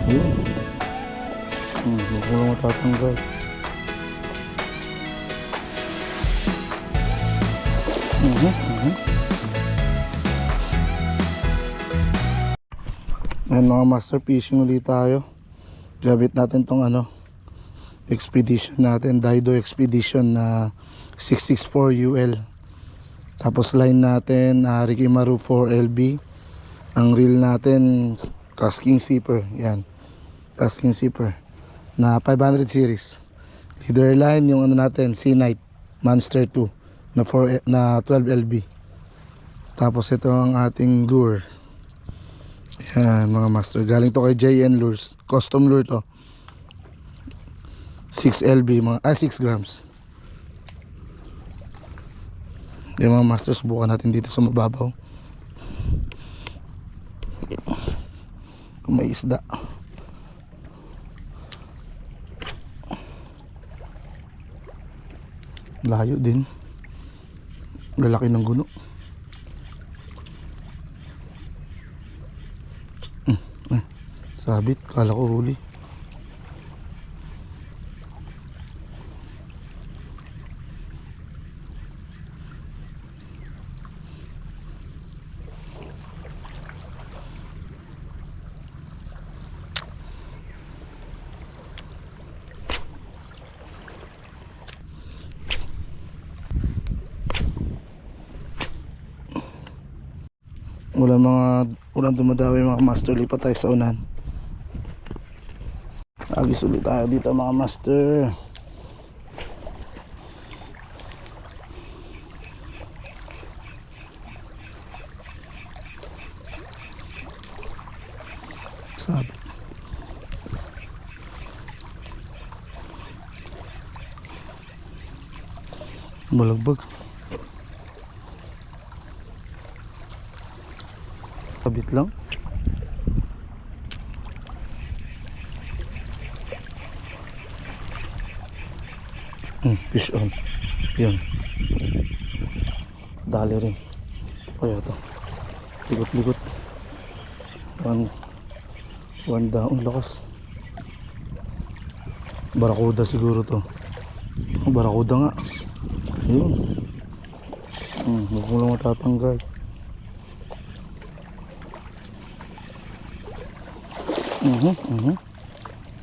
Yun. Huwag mo lang matatanggal. Ayan mga master, fishing ulit tayo. Gamit natin tong expedition natin, Dido Expedition na 664 UL. Tapos line natin Rikimaru 4LB. Ang reel natin Casking Zipper. Yan, Casking Zipper na 500 series. Leader line yung natin C-Night Monster 2 na 12LB. Tapos ito ang ating lure. Yan mga master, galing to kay JN Lures, custom lure to, 6LB, 6 grams. Yung mga master, subukan natin dito sa mababaw kung may isda. Layo din, lalaki ng guno. Sabit, kala ko huli. Walang dumadawi mga master, lipat tayo sa unan. Agis ulit tayo dito mga master. Sabit. Malagbag. Sabit lang. Fish on. Yun. Dali rin. O yato. Ligot-ligot. One down. Lakas. Barakuda siguro to. Barakuda nga. Yun. Huwag mo lang matatanggal.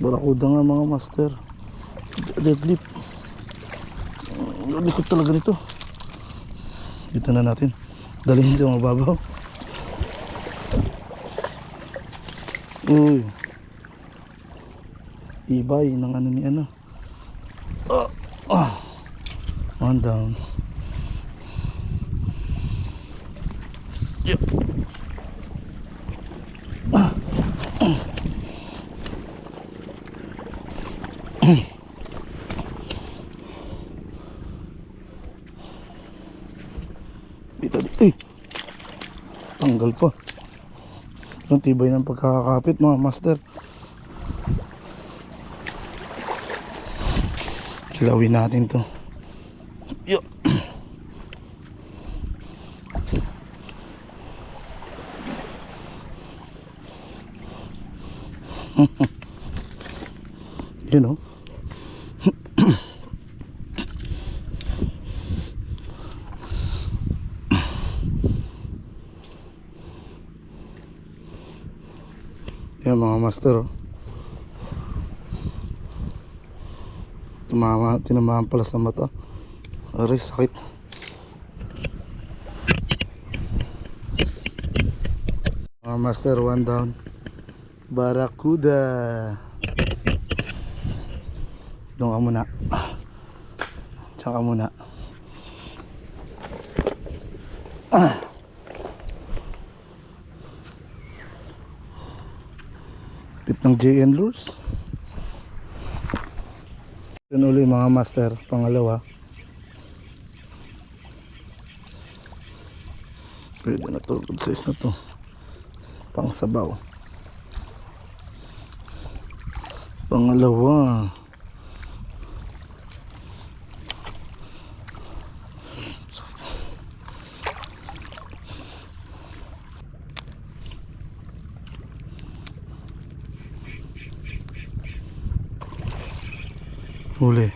Barakuda nga mga master. Deadlift. Likot talaga nito. Dito na natin. Dalhin sa mababaw. Uy. Ibay ng ni One down. Yep. Dito. Tanggal pa. Ang tibay ng pagkakakapit mga master. Kilawin natin to. Yo. You know. Yan mga master, tinamaan pala sa mata. Aray, sakit. Mga master, one down. Barakuda. Doon ka muna. Tsaka muna. Pit ng JN Lures. Yun uli mga master, pangalawa. Pwede na to, good size na to. Pang sabaw. Pangalawa. Huli.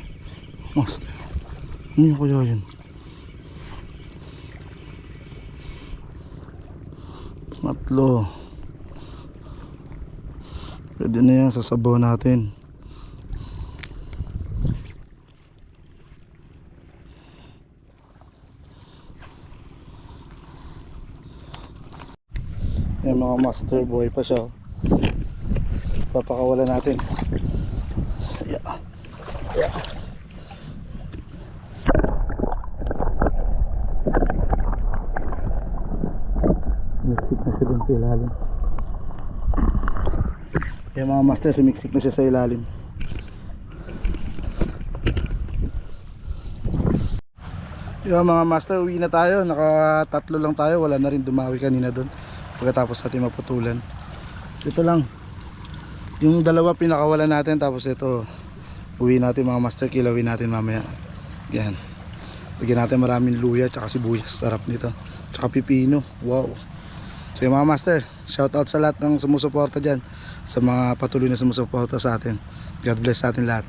Master. Ano yung kaya yun? Matlo. Pwede na yan, sasabaw natin. Yung mga master, buhay pa siya. Papakawalan natin. Yeah. Yeah. Sumiksik na siya dun sa ilalim. Yung mga master, sumiksik na siya sa ilalim. Yung mga master, uwi na tayo. Nakatatlo lang tayo. Wala na rin dumawi kanina dun pagkatapos natin maputulan. So, ito lang yung dalawa pinakawalan natin. Tapos ito uwi natin mga master, kilawin natin mamaya. Yan, lagyan natin maraming luya tsaka sibuyas. Sarap nito, tsaka pipino. Wow. So yung mga master, shout out sa lahat ng sumusuporta dyan, sa mga patuloy na sumusuporta sa atin. God bless sa atin lahat.